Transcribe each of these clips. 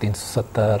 370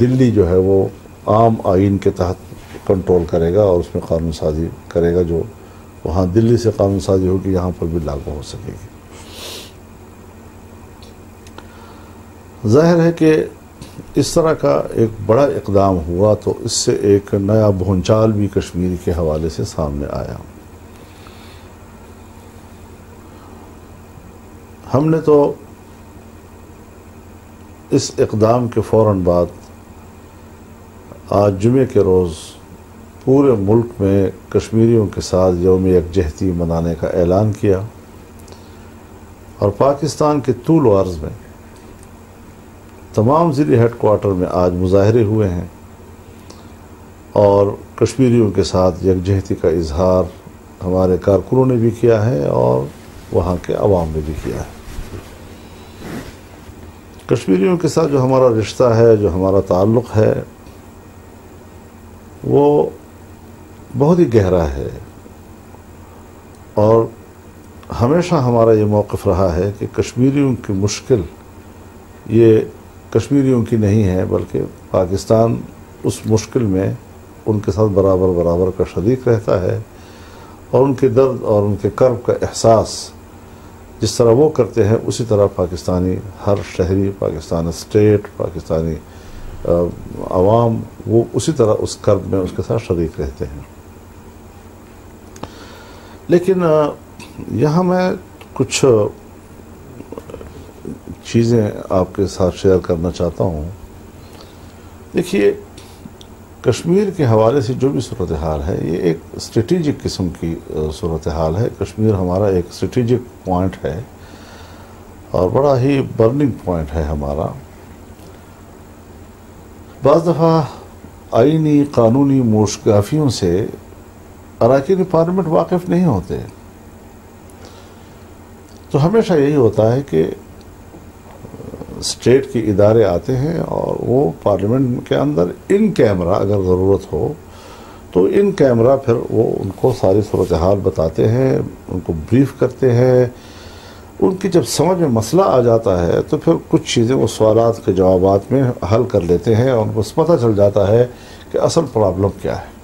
دلی جو ہے وہ عام آئین کے تحت کنٹرول کرے گا اور اس میں قانون سازی کرے گا، جو وہاں دلی سے قانون سازی ہوگی یہاں پر بھی لاگو ہو سکے گی۔ ظاہر ہے کہ اس طرح کا ایک بڑا اقدام ہوا تو اس سے ایک نیا بھونچال بھی کشمیر کے حوالے سے سامنے آیا۔ ہم نے تو اس اقدام کے فوراً بعد آج جمعے کے روز پورے ملک میں کشمیریوں کے ساتھ یوم یکجہتی منانے کا اعلان کیا، اور پاکستان کے طول و عرض میں تمام ضلعی ہیڈ کوارٹر میں آج مظاہرے ہوئے ہیں، اور کشمیریوں کے ساتھ یکجہتی کا اظہار ہمارے کارکنوں نے بھی کیا ہے اور وہاں کے عوام نے بھی کیا ہے۔ کشمیریوں کے ساتھ جو ہمارا رشتہ ہے، جو ہمارا تعلق ہے، وہ بہت ہی گہرا ہے، اور ہمیشہ ہمارا یہ موقف رہا ہے کہ کشمیریوں کی مشکل یہ کشمیریوں کی نہیں ہے، بلکہ پاکستان اس مشکل میں ان کے ساتھ برابر برابر کا شریک رہتا ہے، اور ان کے درد اور ان کے کرب کا احساس جس طرح وہ کرتے ہیں اسی طرح پاکستانی ہر شہری، پاکستان اسٹیٹ، پاکستانی عوام وہ اسی طرح اس کرب میں اس کے ساتھ شریک رہتے ہیں۔ لیکن یہاں میں کچھ چیزیں آپ کے ساتھ شیئر کرنا چاہتا ہوں۔ دیکھیے، کشمیر کے حوالے سے جو بھی صورتحال ہے یہ ایک اسٹریٹجک قسم کی صورتحال ہے۔ کشمیر ہمارا ایک اسٹریٹجک پوائنٹ ہے اور بڑا ہی برننگ پوائنٹ ہے ہمارا۔ بعض دفعہ آئینی قانونی موشگافیوں سے اراکین پارلیمنٹ واقف نہیں ہوتے، تو ہمیشہ یہی ہوتا ہے کہ اسٹیٹ کے ادارے آتے ہیں اور وہ پارلیمنٹ کے اندر ان کیمرہ اگر ضرورت ہو تو ان کیمرہ پھر وہ ان کو ساری صورتحال بتاتے ہیں، ان کو بریف کرتے ہیں۔ ان کی جب سمجھ میں مسئلہ آ جاتا ہے تو پھر کچھ چیزیں وہ سوالات کے جوابات میں حل کر لیتے ہیں، اور ان کو پتہ چل جاتا ہے کہ اصل پرابلم کیا ہے۔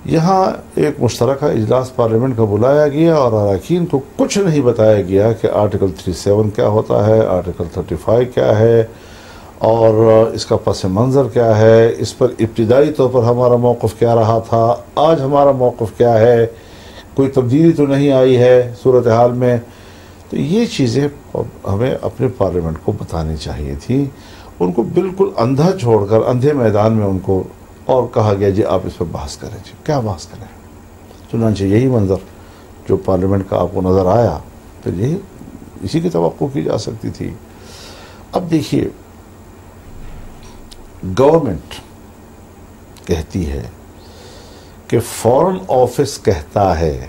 یہاں ایک مشترکہ اجلاس پارلیمنٹ کا بلایا گیا اور اراکین کو کچھ نہیں بتایا گیا کہ آرٹیکل 37 کیا ہوتا ہے، آرٹیکل 35 کیا ہے، اور اس کا پس منظر کیا ہے، اس پر ابتدائی طور پر ہمارا موقف کیا رہا تھا، آج ہمارا موقف کیا ہے، کوئی تبدیلی تو نہیں آئی ہے صورتحال میں۔ تو یہ چیزیں ہمیں اپنے پارلیمنٹ کو بتانی چاہیے تھی۔ ان کو بالکل اندھا چھوڑ کر اندھے میدان میں ان کو اور کہا گیا جی آپ اس پر بحث کریں۔ جی کیا بحث کریں؟ چنانچہ یہی منظر جو پارلیمنٹ کا آپ کو نظر آیا، پھر یہی اسی کی توقع کی جا سکتی تھی۔ اب دیکھیے، گورنمنٹ کہتی ہے کہ فارن آفس کہتا ہے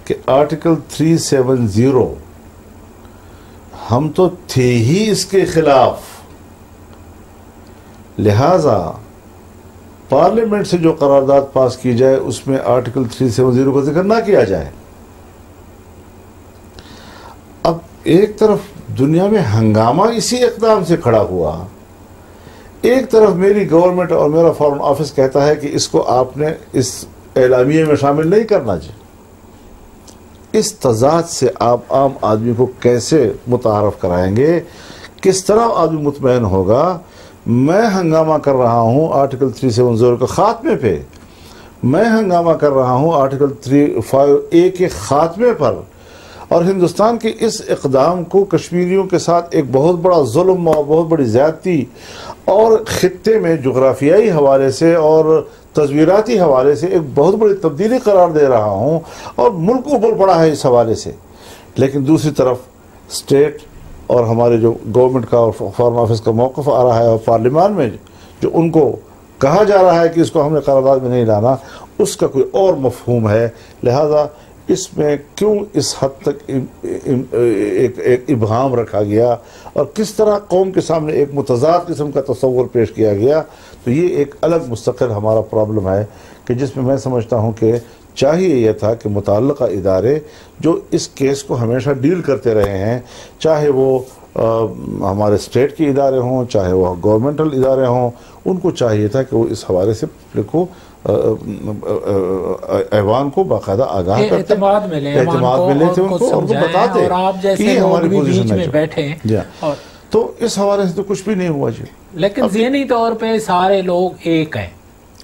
کہ آرٹیکل 370 ہم تو تھے ہی اس کے خلاف، لہذا پارلیمنٹ سے جو قرارداد پاس کی جائے اس میں آرٹیکل 370 کا ذکر نہ کیا جائے۔ اب ایک طرف دنیا میں ہنگامہ اسی اقدام سے کھڑا ہوا، ایک طرف میری گورنمنٹ اور میرا فارن آفس کہتا ہے کہ اس کو آپ نے اس اعلامیے میں شامل نہیں کرنا چاہیے۔ اس تضاد سے آپ عام آدمی کو کیسے متعارف کرائیں گے؟ کس طرح آدمی مطمئن ہوگا؟ میں ہنگامہ کر رہا ہوں آرٹیکل 370 کے خاتمے پہ، میں ہنگامہ کر رہا ہوں آرٹیکل 35A کے خاتمے پر، اور ہندوستان کے اس اقدام کو کشمیریوں کے ساتھ ایک بہت بڑا ظلم اور بہت بڑی زیادتی، اور خطے میں جغرافیائی حوالے سے اور تصویراتی حوالے سے ایک بہت بڑی تبدیلی قرار دے رہا ہوں، اور ملک ابھر پڑا ہے اس حوالے سے۔ لیکن دوسری طرف اسٹیٹ اور ہمارے جو گورنمنٹ کا اور فارن آفس کا موقف آ رہا ہے، اور پارلیمان میں جو ان کو کہا جا رہا ہے کہ اس کو ہم نے قرارداد میں نہیں لانا، اس کا کوئی اور مفہوم ہے۔ لہذا اس میں کیوں اس حد تک ایک ابہام رکھا گیا، اور کس طرح قوم کے سامنے ایک متضاد قسم کا تصور پیش کیا گیا، تو یہ ایک الگ مستقل ہمارا پرابلم ہے کہ جس میں سمجھتا ہوں کہ چاہیے یہ تھا کہ متعلقہ ادارے جو اس کیس کو ہمیشہ ڈیل کرتے رہے ہیں، چاہے وہ ہمارے اسٹیٹ کے ادارے ہوں چاہے وہ گورنمنٹل ادارے ہوں، ان کو چاہیے تھا کہ وہ اس حوالے سے پبلک کو ایوان کو باقاعدہ آگاہ کرتے، اعتماد ملے ان کو اور وہ بتاتے اور آپ جیسے لوگ بھی بیچ میں بیٹھے ہیں. تو اس حوالے سے تو کچھ بھی نہیں ہوا جی. لیکن ذہنی طور پہ سارے لوگ ایک ہیں،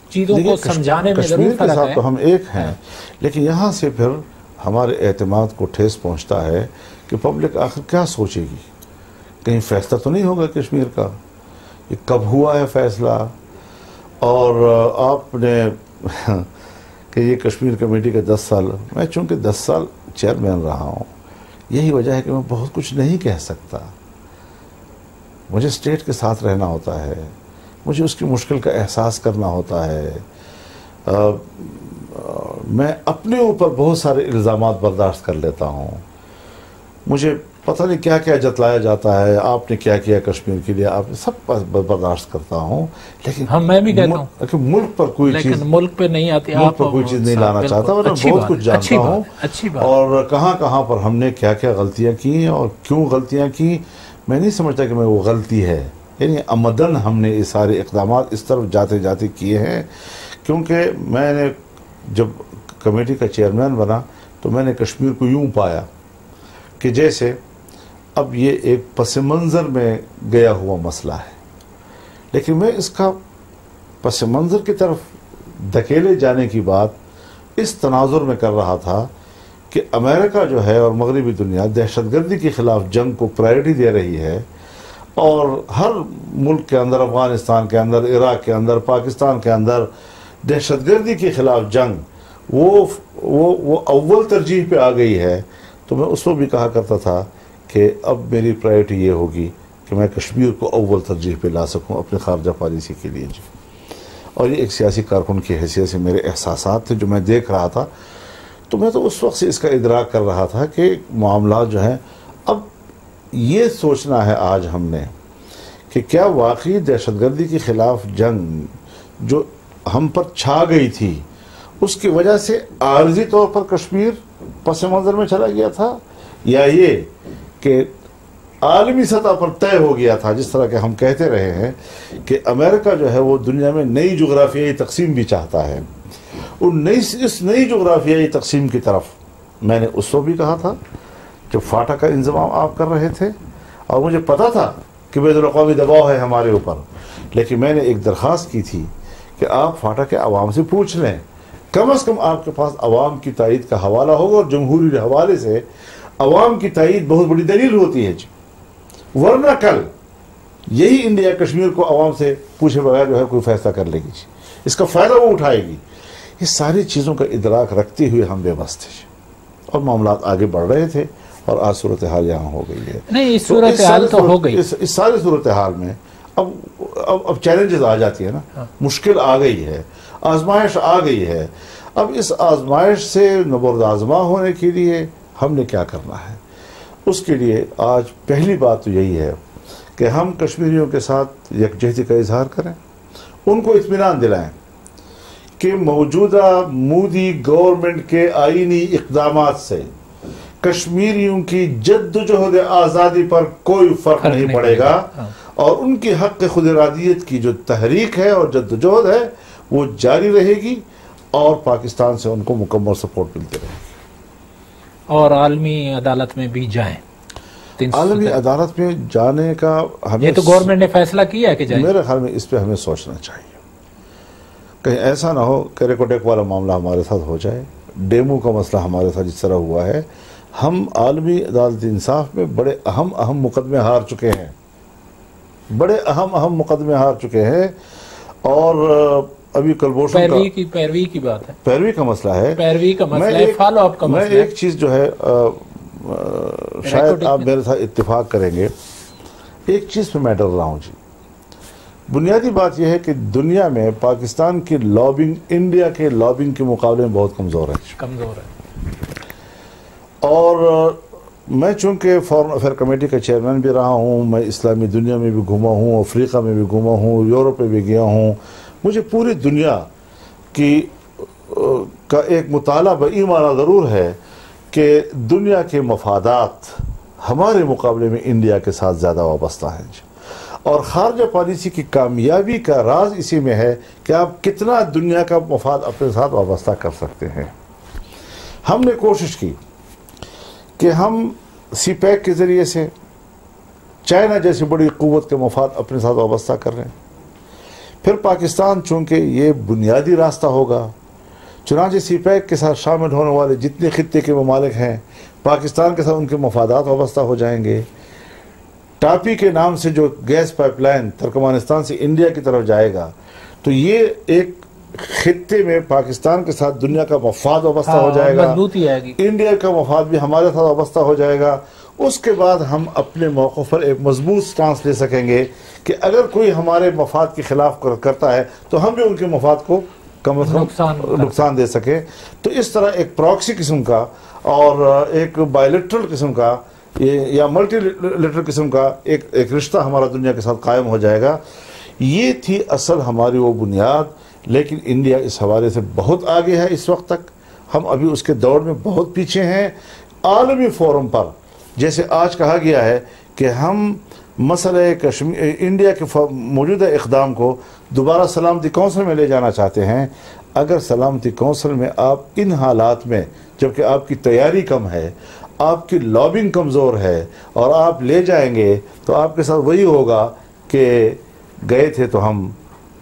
چیزوں کو سمجھانے میں ضرور فرق ہے. کشمیر کے ساتھ تو ہم ایک ہیں، لیکن یہاں سے پھر ہمارے اعتماد کو ٹھیس پہنچتا ہے کہ پبلک آخر کیا سوچے گی، کہیں فیصلہ تو نہیں ہوگا کشمیر کا، یہ کب ہوا ہے فیصلہ. اور آپ نے کہ یہ کشمیر کمیٹی کے 10 سال، میں چونکہ 10 سال چیئرمین رہا ہوں، یہی وجہ ہے کہ میں بہت کچھ نہیں کہہ سکتا. مجھے اسٹیٹ کے ساتھ رہنا ہوتا ہے، مجھے اس کی مشکل کا احساس کرنا ہوتا ہے. میں اپنے اوپر بہت سارے الزامات برداشت کر لیتا ہوں. مجھے پتہ نہیں کیا کیا جتلایا جاتا ہے، آپ نے کیا کیا کشمیر کے لیے، آپ نے سب برداشت کرتا ہوں، لیکن میں بھی کہتا ہوں کہ ملک پر کوئی چیز، لیکن ملک پہ نہیں آتی، ملک پر کوئی چیز نہیں لانا چاہتا. اور میں بہت کچھ جانتا ہوں، اور کہاں کہاں پر ہم نے کیا کیا غلطیاں کی اور کیوں غلطیاں کی. میں نہیں سمجھتا کہ میں وہ غلطی ہے، یعنی عمدن ہم نے یہ سارے اقدامات اس طرف جاتے جاتے کیے ہیں. کیونکہ میں نے جب کمیٹی کا چیئرمین بنا تو میں نے کشمیر کو یوں پایا کہ جیسے اب یہ ایک پس منظر میں گیا ہوا مسئلہ ہے، لیکن میں اس کا پس منظر کی طرف دھکیلے جانے کی بات اس تناظر میں کر رہا تھا کہ امریکہ جو ہے اور مغربی دنیا دہشت گردی کے خلاف جنگ کو پرائرٹی دے رہی ہے، اور ہر ملک کے اندر، افغانستان کے اندر، عراق کے اندر، پاکستان کے اندر دہشت گردی کے خلاف جنگ وہ اول ترجیح پہ آ گئی ہے. تو میں اس وقت بھی کہا کرتا تھا کہ اب میری پرائرٹی یہ ہوگی کہ میں کشمیر کو اول ترجیح پہ لا سکوں اپنے خارجہ پالیسی کے لیے جی. اور یہ ایک سیاسی کارکن کی حیثیت سے میرے احساسات تھے جو میں دیکھ رہا تھا. تو میں تو اس وقت سے اس کا ادراک کر رہا تھا کہ معاملات جو ہیں، اب یہ سوچنا ہے آج ہم نے کہ کیا واقعی دہشت گردی کے خلاف جنگ جو ہم پر چھا گئی تھی اس کی وجہ سے عارضی طور پر کشمیر پس منظر میں چلا گیا تھا، یا یہ کہ عالمی سطح پر طے ہو گیا تھا، جس طرح کہ ہم کہتے رہے ہیں کہ امریکہ جو ہے وہ دنیا میں نئی جغرافیائی تقسیم بھی چاہتا ہے. اس نئی جغرافیائی تقسیم کی طرف میں نے اس وقت بھی کہا تھا جب فاٹا کا انضمام آپ کر رہے تھے، اور مجھے پتا تھا کہ بین الاقوامی دباؤ ہے ہمارے اوپر، لیکن میں نے ایک درخواست کی تھی کہ آپ فاٹا کے عوام سے پوچھ لیں، کم از کم آپ کے پاس عوام کی تائید کا حوالہ ہوگا، اور جمہوری حوالے سے عوام کی تائید بہت بڑی دلیل ہوتی ہے جی. ورنہ کل یہی انڈیا کشمیر کو عوام سے پوچھے بغیر جو ہے کوئی فیصلہ کر لے گی جی، اس کا فائدہ وہ اٹھائے گی. یہ ساری چیزوں کا ادراک رکھتے ہوئے ہم بے بس تھے اور معاملات آگے بڑھ رہے تھے، اور آج صورتحال یہاں ہو گئی ہے. نہیں، صورتحال تو ہو گئی. اس ساری صورتحال میں اب چیلنجز آ جاتی ہے نا، مشکل آ گئی ہے، آزمائش آ گئی ہے. اب اس آزمائش سے نبرد آزما ہونے کے لیے ہم نے کیا کرنا ہے؟ اس کے لیے آج پہلی بات تو یہی ہے کہ ہم کشمیریوں کے ساتھ یکجہتی کا اظہار کریں، ان کو اطمینان دلائیں کہ موجودہ مودی گورنمنٹ کے آئینی اقدامات سے کشمیریوں کی جدوجہد آزادی پر کوئی فرق نہیں پڑے گا، اور ان کی حق خود ارادیت کی جو تحریک ہے اور جدوجہد ہے وہ جاری رہے گی، اور پاکستان سے ان کو مکمل سپورٹ ملتے رہے گی. اور عالمی عدالت میں بھی جائیں. عالمی عدالت میں جانے کا ہمیں، یہ تو گورنمنٹ نے فیصلہ کیا ہے کہ جائیں. میرے خیال میں اس پہ ہمیں سوچنا چاہیے. کہیں ایسا نہ ہو کہ ریکوٹیک والا معاملہ ہمارے ساتھ ہو جائے، ڈیمو کا مسئلہ ہمارے ساتھ جس طرح ہوا ہے. ہم عالمی عدالت انصاف میں بڑے اہم مقدمے ہار چکے ہیں، بڑے اہم مقدمے ہار چکے ہیں. اور ابھی کلبھوشن پیروی کی بات ہے، پیروی کا مسئلہ ہے، پیروی کا مسئلہ ہے، فالو اپ کا مسئلہ ہے. میں ایک چیز جو ہے شاید آپ میرے ساتھ اتفاق کریں گے، ایک چیز پہ میں ڈر رہا ہوں جی. بنیادی بات یہ ہے کہ دنیا میں پاکستان کی لابنگ انڈیا کے لابنگ کے مقابلے میں بہت کمزور ہے. اور میں چونکہ فارن افیئر کمیٹی کا چیئرمین بھی رہا ہوں، میں اسلامی دنیا میں بھی گھوما ہوں، افریقہ میں بھی گھوما ہوں، یورپ میں بھی گیا ہوں. مجھے پوری دنیا کی کا ایک مطالعہ بایمانہ ضرور ہے کہ دنیا کے مفادات ہمارے مقابلے میں انڈیا کے ساتھ زیادہ وابستہ ہیں جی. اور خارجہ پالیسی کی کامیابی کا راز اسی میں ہے کہ آپ کتنا دنیا کا مفاد اپنے ساتھ وابستہ کر سکتے ہیں. ہم نے کوشش کی کہ ہم سی پیک کے ذریعے سے چائنا جیسی بڑی قوت کے مفاد اپنے ساتھ وابستہ کر رہے ہیں. پھر پاکستان چونکہ یہ بنیادی راستہ ہوگا، چنانچہ سی پیک کے ساتھ شامل ہونے والے جتنے خطے کے ممالک ہیں پاکستان کے ساتھ ان کے مفادات وابستہ ہو جائیں گے. ٹاپی کے نام سے جو گیس پائپ لائن ترکمانستان سے انڈیا کی طرف جائے گا تو یہ ایک خطے میں پاکستان کے ساتھ دنیا کا مفاد وابستہ ہو جائے گا، انڈیا کا مفاد بھی ہمارے ساتھ وابستہ ہو جائے گا. اس کے بعد ہم اپنے موقع پر ایک مضبوط سٹانس لے سکیں گے کہ اگر کوئی ہمارے مفاد کے خلاف کرتا ہے تو ہم بھی ان کے مفاد کو کم از کم نقصان دے سکیں. تو اس طرح ایک پراکسی قسم کا اور ایک بائیلیٹرل قسم کا یا ملٹی لیٹرل قسم کا ایک رشتہ ہمارا دنیا کے ساتھ قائم ہو جائے گا. یہ تھی اصل ہماری وہ بنیاد. لیکن انڈیا اس حوالے سے بہت آگے ہے اس وقت تک، ہم ابھی اس کے دوڑ میں بہت پیچھے ہیں. عالمی فورم پر جیسے آج کہا گیا ہے کہ ہم مسئلہ کشمیر انڈیا کے موجودہ اقدام کو دوبارہ سلامتی کونسل میں لے جانا چاہتے ہیں. اگر سلامتی کونسل میں آپ ان حالات میں، جبکہ آپ کی تیاری کم ہے، آپ کی لابنگ کمزور ہے اور آپ لے جائیں گے تو آپ کے ساتھ وہی ہوگا کہ گئے تھے تو ہم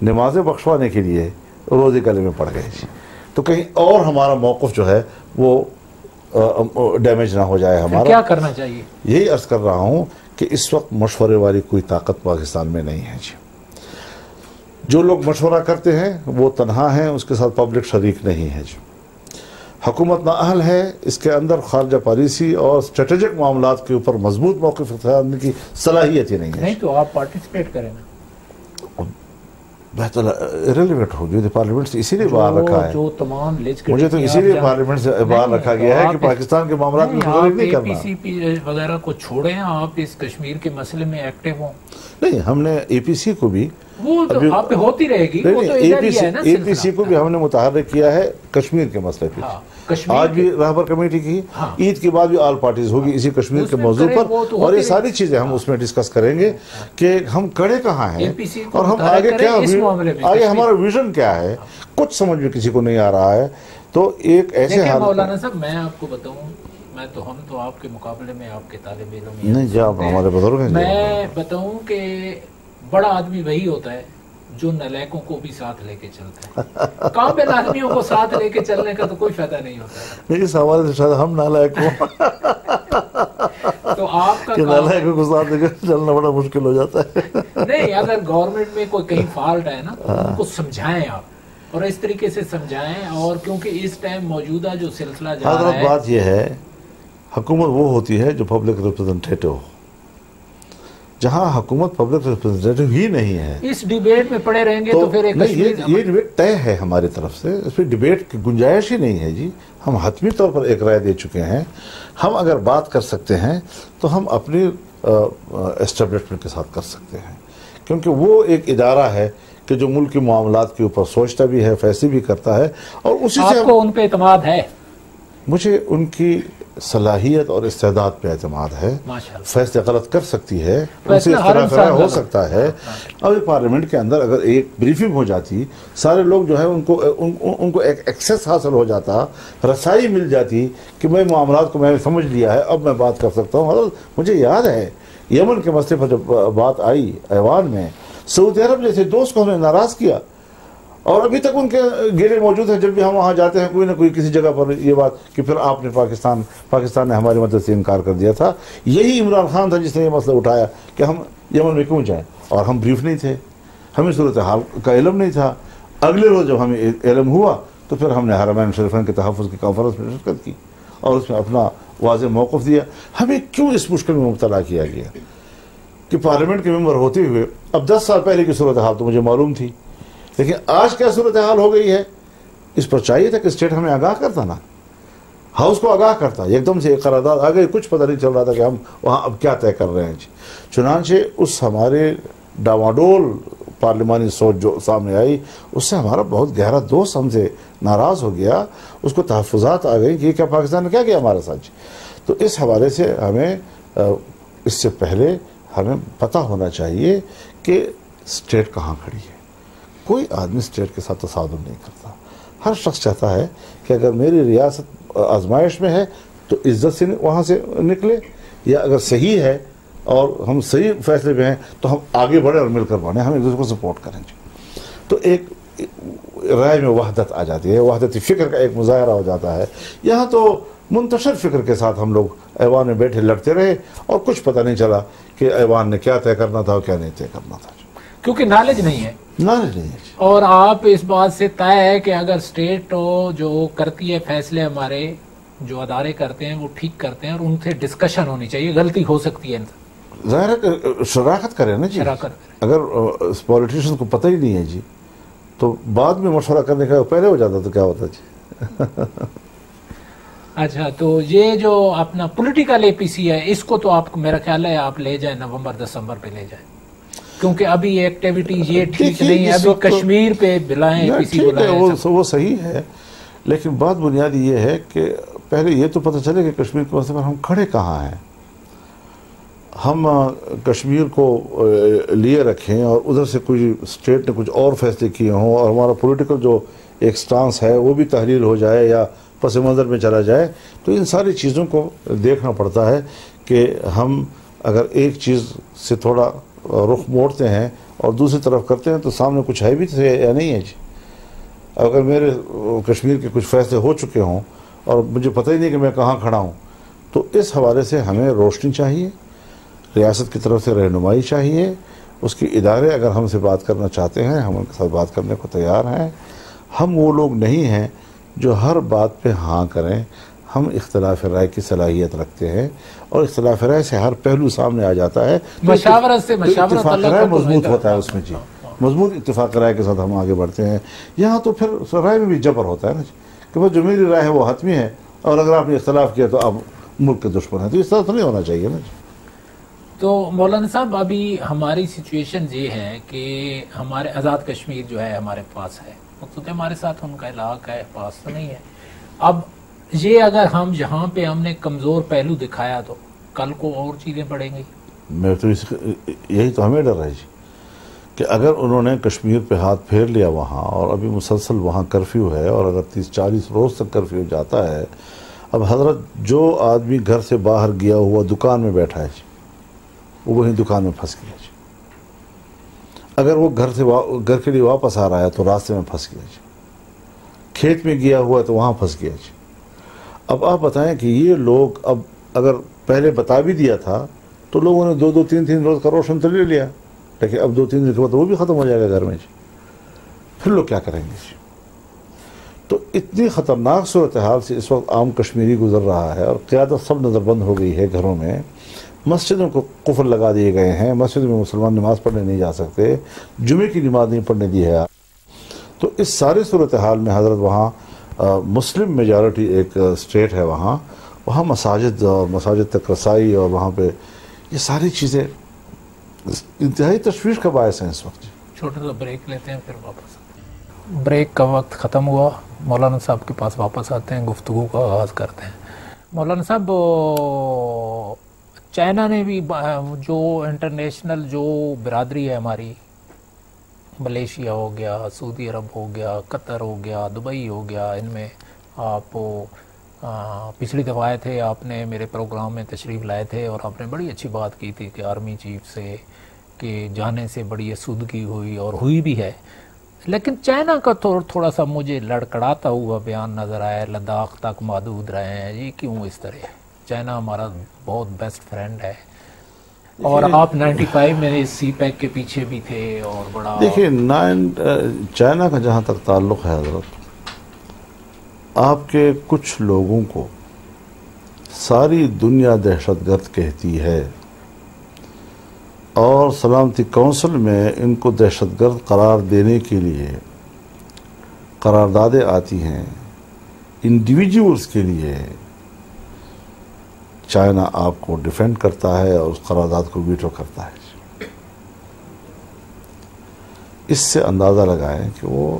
نمازیں بخشوانے کے لیے روزے گلے میں پڑ گئے جی. تو کہیں اور ہمارا موقف جو ہے وہ ڈیمیج نہ ہو جائے. ہمارا کیا کرنا چاہیے؟ یہی عرض کر رہا ہوں کہ اس وقت مشورے والی کوئی طاقت پاکستان میں نہیں ہے جی. جو لوگ مشورہ کرتے ہیں وہ تنہا ہیں، اس کے ساتھ پبلک شریک نہیں ہے جی. حکومت نااہل ہے، اس کے اندر خارجہ پالیسی اور اسٹریٹجک معاملات کے اوپر مضبوط موقف اختیار کرنے کی صلاحیت ہی نہیں ہے. نہیں تو آپ پارٹیسپیٹ کریں نا. بہتر ریلیونٹ ہو جو پارلیمنٹ سے اسی لیے باہر رکھا ہے. جو تمام مجھے تو اسی لیے پارلیمنٹ سے باہر رکھا گیا ہے کہ پاکستان کے معاملات میں مداخلت نہیں کرنا. اے پی سی پی وغیرہ کو چھوڑیں، آپ اس کشمیر کے مسئلے میں ایکٹیو ہوں. نہیں، ہم نے اے پی سی کو بھی وہ تو آپ پہ ہوتی رہے گی. اے پی سی کو بھی ہم نے متحرک کیا ہے کشمیر کے مسئلے پہ. آج بھی رہبر کمیٹی کی، عید کے بعد بھی آل پارٹیز ہوگی اسی کشمیر کے موضوع پر، اور یہ ساری چیزیں ہم اس میں ڈسکس کریں گے کہ ہم کڑے کہاں ہیں اور ہم آگے کیا، آگے ہمارا ویژن کیا ہے. کچھ سمجھ میں کسی کو نہیں آ رہا ہے. تو ایک ایسے حال مولانا صاحب میں آپ کو بتاؤں، میں تو ہم تو آپ کے مقابلے میں آپ کے طالب علم نہیں جی، آپ ہمارے بزرگ ہیں. میں بتاؤں کہ بڑا آدمی وہی ہوتا ہے جو نالائکوں کو بھی ساتھ لے کے چلتا ہے. کامل آدمیوں کو ساتھ لے کے چلنے کا تو کوئی فائدہ نہیں ہوتا. اس حوالے سے شاید ہم نالائک ہوں تو آپ کا نالائکوں کو ساتھ لے کے چلنا بڑا مشکل ہو جاتا ہے. نہیں، اگر گورنمنٹ میں کوئی کہیں فالٹ ہے نا تو ان کو سمجھائیں آپ، اور اس طریقے سے سمجھائیں. اور کیونکہ اس ٹائم موجودہ جو سلسلہ جا رہا ہے، بات یہ ہے حکومت وہ ہوتی ہے جو پبلک ریپرزنٹیٹیو. جہاں حکومت پبلک ریپرزنٹیٹیو ہی نہیں ہے، اس ڈیبیٹ میں پڑے رہیں گے تو پھر یہ ڈیبیٹ طے ہے ہماری طرف سے. اس پہ ڈیبیٹ کی گنجائش ہی نہیں ہے جی. ہم حتمی طور پر ایک رائے دے چکے ہیں. ہم اگر بات کر سکتے ہیں تو ہم اپنی اسٹیبلشمنٹ کے ساتھ کر سکتے ہیں، کیونکہ وہ ایک ادارہ ہے کہ جو ملک کے معاملات کے اوپر سوچتا بھی ہے، فیصلے بھی کرتا ہے. اور اسی سے آپ کو ان پہ اعتماد ہے؟ مجھے ان کی صلاحیت اور استعداد پہ اعتماد ہے. فیصلے غلط کر سکتی ہے، ان سے اختلاف ہو سکتا ہے. اب پارلیمنٹ کے اندر اگر ایک بریفنگ ہو جاتی، سارے لوگ جو ہے ان کو ایک ایکسیس حاصل ہو جاتا، رسائی مل جاتی کہ میں معاملات کو میں نے سمجھ لیا ہے، اب میں بات کر سکتا ہوں. حضرت مجھے یاد ہے یمن کے مسئلے پر جب بات آئی ایوان میں، سعودی عرب جیسے دوست کو ہم نے ناراض کیا، اور ابھی تک ان کے گیلے موجود ہیں. جب بھی ہم وہاں جاتے ہیں کوئی نہ کوئی کسی جگہ پر یہ بات کہ پھر آپ نے پاکستان نے ہماری مدد سے انکار کر دیا تھا. یہی عمران خان تھا جس نے یہ مسئلہ اٹھایا کہ ہم یمن میں کیوں جائیں، اور ہم بریف نہیں تھے، ہمیں صورتحال کا علم نہیں تھا. اگلے روز جب ہمیں علم ہوا تو پھر ہم نے حرمین شریفین کے تحفظ کی کانفرنس میں شرکت کی اور اس میں اپنا واضح موقف دیا. ہمیں کیوں اس مشکل میں مبتلا کیا گیا کہ پارلیمنٹ کے ممبر ہوتے ہوئے، اب 10 سال پہلے کی صورتحال تو مجھے معلوم تھی، لیکن آج کیا صورتحال ہو گئی ہے اس پر چاہیے تھا کہ اسٹیٹ ہمیں آگاہ کرتا، نا ہاؤس کو آگاہ کرتا. ایک دم سے ایک قرارداد آ گئی، کچھ پتہ نہیں چل رہا تھا کہ ہم وہاں اب کیا طے کر رہے ہیں. چنانچہ اس ہمارے ڈاواڈول پارلیمانی سوچ جو سامنے آئی، اس سے ہمارا بہت گہرا دوست ہم سے ناراض ہو گیا. اس کو تحفظات آ گئی کہ یہ کیا پاکستان نے کیا کیا ہمارے ساتھ. تو اس حوالے سے ہمیں اس سے پہلے ہمیں پتہ ہونا چاہیے کہ اسٹیٹ کہاں کھڑی ہے. کوئی آدمی اسٹیٹ کے ساتھ تصادم نہیں کرتا. ہر شخص چاہتا ہے کہ اگر میری ریاست آزمائش میں ہے تو عزت سے وہاں سے نکلے، یا اگر صحیح ہے اور ہم صحیح فیصلے پہ ہیں تو ہم آگے بڑھیں اور مل کر بڑھیں، ہم ایک دوسرے کو سپورٹ کریں گے. تو ایک رائے میں وحدت آ جاتی ہے، وحدتی فکر کا ایک مظاہرہ ہو جاتا ہے. یہاں تو منتشر فکر کے ساتھ ہم لوگ ایوان میں بیٹھے لڑتے رہے اور کچھ پتہ نہیں چلا کہ ایوان نے کیا طے کرنا تھا اور کیا نہیں طے کرنا تھا، کیونکہ نالج نہیں ہے. نالج نہیں ہے. اور آپ اس بات سے طے ہے کہ اگر اسٹیٹ جو کرتی ہے فیصلے، ہمارے جو ادارے کرتے ہیں وہ ٹھیک کرتے ہیں اور ان سے ڈسکشن ہونی چاہیے. غلطی ہو سکتی ہے، ظاہر ہے شراکت کرے نا جی. اگر پولیٹیشین کو پتہ ہی نہیں ہے جی تو بعد میں مشورہ کرنے کا پہلے ہو جاتا تو کیا ہوتا جی. اچھا، تو یہ جو اپنا پولیٹیکل اے پی سی ہے، اس کو تو آپ میرا خیال ہے آپ لے جائیں نومبر دسمبر پہ لے جائیں، کیونکہ ابھی ایکٹیویٹیز یہ ٹھیک نہیں ہے. ابھی کشمیر پہ بلائیں اے پی سی بلائیں، وہ صحیح ہے، لیکن بات بنیادی یہ ہے کہ پہلے یہ تو پتہ چلے کہ کشمیر کے مسئلے پر ہم کھڑے کہاں ہیں. ہم کشمیر کو لیے رکھیں اور ادھر سے کوئی اسٹیٹ نے کچھ اور فیصلے کیے ہوں اور ہمارا پولیٹیکل جو ایک سٹانس ہے وہ بھی تحلیل ہو جائے یا پس منظر میں چلا جائے. تو ان ساری چیزوں کو دیکھنا پڑتا ہے کہ ہم اگر ایک چیز سے تھوڑا رخ موڑتے ہیں اور دوسری طرف کرتے ہیں تو سامنے کچھ ہے بھی یا نہیں ہے جی. اگر میرے کشمیر کے کچھ فیصلے ہو چکے ہوں اور مجھے پتہ ہی نہیں کہ میں کہاں کھڑا ہوں، تو اس حوالے سے ہمیں روشنی چاہیے، ریاست کی طرف سے رہنمائی چاہیے. اس کے ادارے اگر ہم سے بات کرنا چاہتے ہیں ہم ان کے ساتھ بات کرنے کو تیار ہیں. ہم وہ لوگ نہیں ہیں جو ہر بات پہ ہاں کریں. ہم اختلاف رائے کی صلاحیت رکھتے ہیں اور اختلاف رائے سے ہر پہلو سامنے آ جاتا ہے. مشاورت سے اتفاق رائے مضبوط ہوتا ہے اس میں جی، مضبوط اتفاق رائے کے ساتھ ہم آگے بڑھتے ہیں. یہاں تو پھر رائے میں بھی جبر ہوتا ہے نا کہ بس جو میری رائے ہے وہ حتمی ہے اور اگر آپ نے اختلاف کیا تو آپ ملک کے دشمن ہیں. تو اس طرح تو نہیں ہونا چاہیے نا جی. تو مولانا صاحب ابھی ہماری سچویشن یہ ہے کہ ہمارے آزاد کشمیر جو ہے ہمارے پاس ہے، مقصود ہے ہمارے ساتھ ان کا علاقہ ہے، پاس تو نہیں ہے. اب یہ اگر ہم جہاں پہ ہم نے کمزور پہلو دکھایا تو کل کو اور چیزیں بڑھیں گی. میں تو یہی تو ہمیں ڈر ہے جی کہ اگر انہوں نے کشمیر پہ ہاتھ پھیر لیا وہاں اور ابھی مسلسل وہاں کرفیو ہے اور اگر 30-40 روز تک کرفیو جاتا ہے، اب حضرت جو آدمی گھر سے باہر گیا ہوا دکان میں بیٹھا ہے جی وہ وہیں دکان میں پھنس گیا جی. اگر وہ گھر کے لیے واپس آ رہا ہے تو راستے میں پھنس گیا جی. کھیت میں گیا ہوا ہے تو وہاں پھنس گیا جی. اب آپ بتائیں کہ یہ لوگ اب اگر پہلے بتا بھی دیا تھا تو لوگوں نے 2-3 روز کا روشن تو لے لیا، لیکن اب 2-3 دن کے بعد وہ بھی ختم ہو جائے گا گھر میں جی. پھر لوگ کیا کریں گے جی. تو اتنی خطرناک صورتحال سے اس وقت عام کشمیری گزر رہا ہے اور قیادت سب نظر بند ہو گئی ہے گھروں میں. مسجدوں کو قفل لگا دیے گئے ہیں، مسجد میں مسلمان نماز پڑھنے نہیں جا سکتے، جمعے کی نماز نہیں پڑھنے دی ہے. تو اس سارے صورتحال میں حضرت وہاں مسلم میجارٹی ایک اسٹیٹ ہے، وہاں مساجد اور مساجد تک رسائی اور وہاں پہ یہ ساری چیزیں انتہائی تشویش کا باعث ہیں اس وقت. چھوٹا سا بریک لیتے ہیں پھر واپس. بریک کا وقت ختم ہوا، مولانا صاحب کے پاس واپس آتے ہیں، گفتگو کا آغاز کرتے ہیں. مولانا صاحب، چائنا نے بھی جو انٹرنیشنل جو برادری ہے ہماری، ملیشیا ہو گیا، سعودی عرب ہو گیا، قطر ہو گیا، دبئی ہو گیا، ان میں آپ پچھلی دفعہ آئے تھے، آپ نے میرے پروگرام میں تشریف لائے تھے اور آپ نے بڑی اچھی بات کی تھی کہ آرمی چیف سے کہ جانے سے بڑی اسودگی ہوئی اور ہوئی بھی ہے. لیکن چائنا کا تھوڑا سا مجھے لڑکڑاتا ہوا بیان نظر آیا، لداخ تک محدود رہے ہیں. یہ کیوں اس طرح ہے؟ چائنا ہمارا بہت بیسٹ فرینڈ ہے اور آپ 95 میں سی پیک کے پیچھے بھی تھے اور بڑا. دیکھیے چائنا کا جہاں تک تعلق ہے حضرت، آپ کے کچھ لوگوں کو ساری دنیا دہشت گرد کہتی ہے اور سلامتی کونسل میں ان کو دہشت گرد قرار دینے کے لیے قراردادیں آتی ہیں. انڈیویجولز کے لیے چائنا آپ کو ڈیفینڈ کرتا ہے اور اس قرارداد کو ویٹو کرتا ہے. اس سے اندازہ لگائیں کہ وہ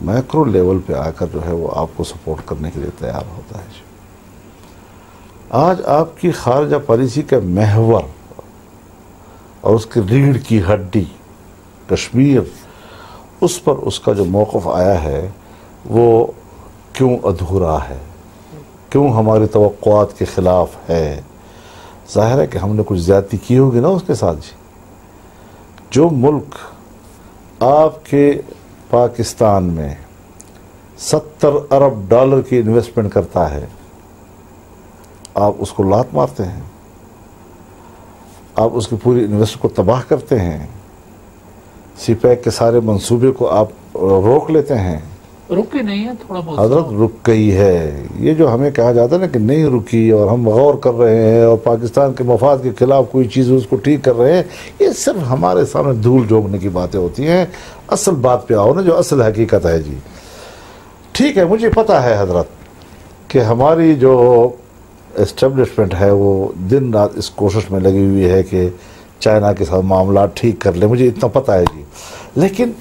میکرو لیول پہ آ کر جو ہے وہ آپ کو سپورٹ کرنے کے لیے تیار ہوتا ہے. آج آپ کی خارجہ پالیسی کا محور اور اس کی ریڑھ کی ہڈی کشمیر، اس پر اس کا جو موقف آیا ہے وہ کیوں ادھورا ہے، کیوں ہماری توقعات کے خلاف ہے؟ ظاہر ہے کہ ہم نے کچھ زیادتی کی ہوگی نا اس کے ساتھ جی۔ جو ملک آپ کے پاکستان میں 70 ارب ڈالر کی انویسٹمنٹ کرتا ہے، آپ اس کو لات مارتے ہیں، آپ اس کی پوری انویسٹ کو تباہ کرتے ہیں، سی پیک کے سارے منصوبے کو آپ روک لیتے ہیں۔ رکی نہیں ہے، تھوڑا بہت حضرت رک گئی ہے۔ یہ جو ہمیں کہا جاتا ہے نا کہ نہیں رکی اور ہم غور کر رہے ہیں اور پاکستان کے مفاد کے خلاف کوئی چیز اس کو ٹھیک کر رہے ہیں، یہ صرف ہمارے سامنے دھول جھونکنے کی باتیں ہوتی ہیں۔ اصل بات پہ آؤ نا، جو اصل حقیقت ہے جی۔ ٹھیک ہے، مجھے پتا ہے حضرت کہ ہماری جو اسٹیبلشمنٹ ہے وہ دن رات اس کوشش میں لگی ہوئی ہے کہ چائنا کے ساتھ معاملات ٹھیک کر لے، مجھے اتنا پتا ہے جی۔ لیکن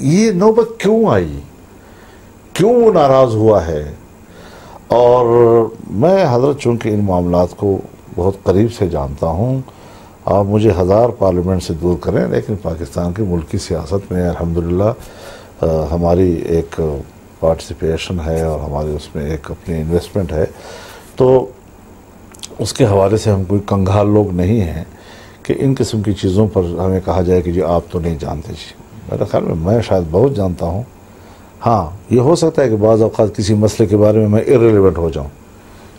یہ نوبت کیوں آئی، کیوں وہ ناراض ہوا ہے؟ اور میں حضرت چونکہ ان معاملات کو بہت قریب سے جانتا ہوں، آپ مجھے 1000 پارلیمنٹ سے دور کریں، لیکن پاکستان کی ملکی سیاست میں الحمدللہ ہماری ایک پارٹیسپیشن ہے اور ہماری اس میں ایک اپنی انویسٹمنٹ ہے، تو اس کے حوالے سے ہم کوئی کنگھال لوگ نہیں ہیں کہ ان قسم کی چیزوں پر ہمیں کہا جائے کہ جی آپ تو نہیں جانتے جی۔ میرے خیال میں شاید بہت جانتا ہوں۔ ہاں، یہ ہو سکتا ہے کہ بعض اوقات کسی مسئلے کے بارے میں ارریلیونٹ ہو جاؤں،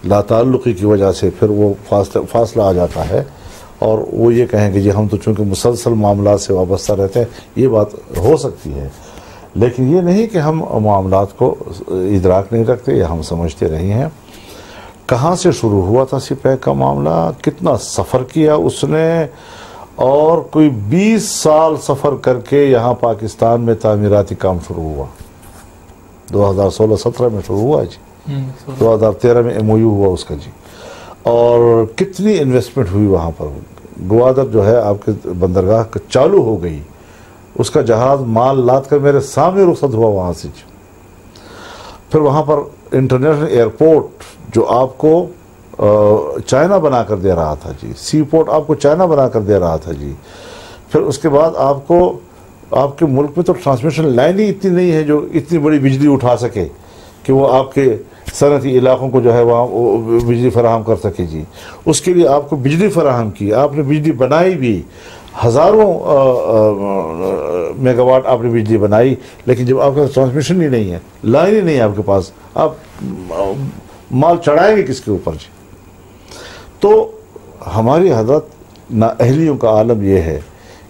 لا تعلقی کی وجہ سے پھر وہ فاصلہ آ جاتا ہے اور وہ یہ کہیں کہ جی ہم تو چونکہ مسلسل معاملات سے وابستہ رہتے ہیں، یہ بات ہو سکتی ہے، لیکن یہ نہیں کہ ہم معاملات کو ادراک نہیں رکھتے یا ہم سمجھتے نہیں ہیں۔ کہاں سے شروع ہوا تھا سی پیک کا معاملہ، کتنا سفر کیا اس نے، اور کوئی 20 سال سفر کر کے یہاں پاکستان میں تعمیراتی کام شروع ہوا۔ 2016-17 میں شروع ہوا جی، 2013 میں ایم او یو ہوا اس کا جی، اور کتنی انویسٹمنٹ ہوئی وہاں پر۔ گوادر جو ہے آپ کے بندرگاہ چالو ہو گئی، اس کا جہاز مال لاد کر میرے سامنے رخصت ہوا وہاں سے جی۔ پھر وہاں پر انٹرنیشنل ایئرپورٹ جو آپ کو چائنا بنا کر دے رہا تھا جی، سی پورٹ آپ کو چائنا بنا کر دے رہا تھا جی۔ پھر اس کے بعد آپ کو، آپ کے ملک میں تو ٹرانسمیشن لائن ہی اتنی نہیں ہے جو اتنی بڑی بجلی اٹھا سکے کہ وہ آپ کے صنعتی علاقوں کو جو ہے وہاں بجلی فراہم کر سکے جی۔ اس کے لیے آپ کو بجلی فراہم کی، آپ نے بجلی بنائی بھی، ہزاروں میگا واٹ آپ نے بجلی بنائی، لیکن جب آپ کے پاس ٹرانسمیشن ہی نہیں ہے، لائن ہی نہیں ہے آپ کے پاس، آپ مال چڑھائیں گے کس کے اوپر جی؟ تو ہماری حضرت نااہلیوں کا عالم یہ ہے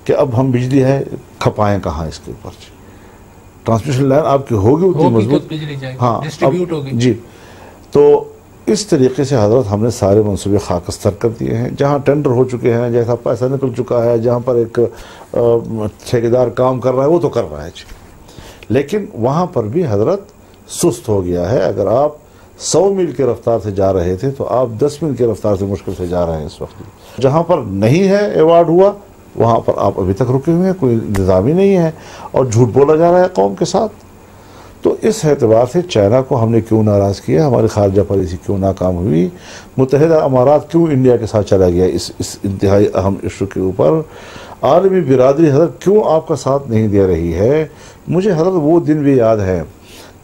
کہ اب ہم بجلی ہے کھپائیں کہاں اس کے اوپر جی؟ ٹرانسمیشن لائن آپ کی ہوگی اتنی مضبوط، ہاں ڈسٹریبیوٹ ہوگی جی۔ تو اس طریقے سے حضرت ہم نے سارے منصوبے خاکستر کر دیے ہیں، جہاں ٹینڈر ہو چکے ہیں، جیسا پیسہ نکل چکا ہے، جہاں پر ایک ٹھیکیدار کام کر رہا ہے وہ تو کر رہا ہے جی، لیکن وہاں پر بھی حضرت سست ہو گیا ہے۔ اگر آپ 100 میل کی رفتار سے جا رہے تھے تو آپ 10 میل کی رفتار سے مشکل سے جا رہے ہیں اس وقت۔ جہاں پر نہیں ہے ایوارڈ ہوا وہاں پر آپ ابھی تک رکے ہوئے ہیں، کوئی نظام ہی نہیں ہے اور جھوٹ بولا جا رہا ہے قوم کے ساتھ۔ تو اس اعتبار سے چائنا کو ہم نے کیوں ناراض کیا، ہماری خارجہ پالیسی کیوں ناکام ہوئی، متحدہ امارات کیوں انڈیا کے ساتھ چلا گیا اس انتہائی اہم ایشو کے اوپر، عالمی برادری حضرت کیوں آپ کا ساتھ نہیں دے رہی ہے۔ مجھے حضرت وہ دن بھی یاد ہے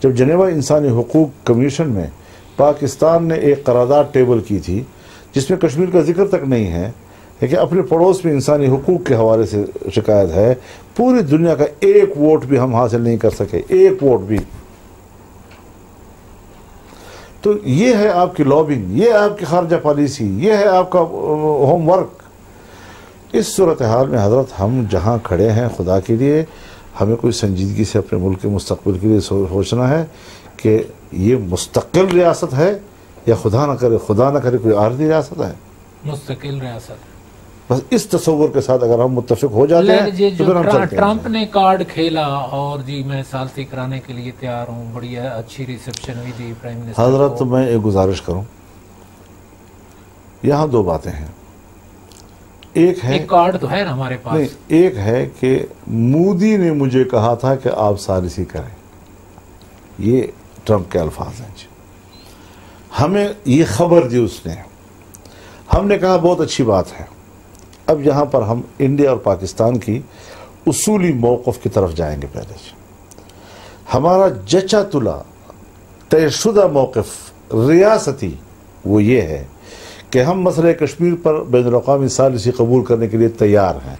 جب جنیوا انسانی حقوق کمیشن میں پاکستان نے ایک قرارداد ٹیبل کی تھی جس میں کشمیر کا ذکر تک نہیں ہے، لیکن اپنے پڑوس میں انسانی حقوق کے حوالے سے شکایت ہے۔ پوری دنیا کا ایک ووٹ بھی ہم حاصل نہیں کر سکے، ایک ووٹ بھی۔ تو یہ ہے آپ کی لابنگ، یہ ہے آپ کی خارجہ پالیسی، یہ ہے آپ کا ہوم ورک۔ اس صورتحال میں حضرت ہم جہاں کھڑے ہیں، خدا کے لیے ہمیں کوئی سنجیدگی سے اپنے ملک کے مستقبل کے لیے سوچنا ہے کہ یہ مستقل ریاست ہے یا خدا نہ کرے کوئی عارضی ریاست ہے۔ مستقل ریاست، بس اس تصور کے ساتھ اگر ہم متفق ہو جاتے ہیں تو پھر ہم چلتے ہیں۔ ٹرمپ نے کارڈ کھیلا اور جی میں ثالثی کرانے کے لیے تیار ہوں، بڑی اچھی ریسیپشن ہوئی تھی پرائم منسٹر۔ حضرت میں ایک گزارش کروں، یہاں دو باتیں ہیں، ایک ہے کارڈ تو ہے نا ہمارے پاس، نہیں، ایک ہے کہ مودی نے مجھے کہا تھا کہ آپ ثالثی کریں، یہ ٹرمپ کے الفاظ ہیں جی۔ ہمیں یہ خبر دی اس نے، ہم نے کہا بہت اچھی بات ہے، اب یہاں پر ہم انڈیا اور پاکستان کی اصولی موقف کی طرف جائیں گے۔ پہلے ہمارا جچا تلا طے شدہ موقف ریاستی وہ یہ ہے کہ ہم مسئلہ کشمیر پر بین الاقوامی ثالثی قبول کرنے کے لیے تیار ہیں۔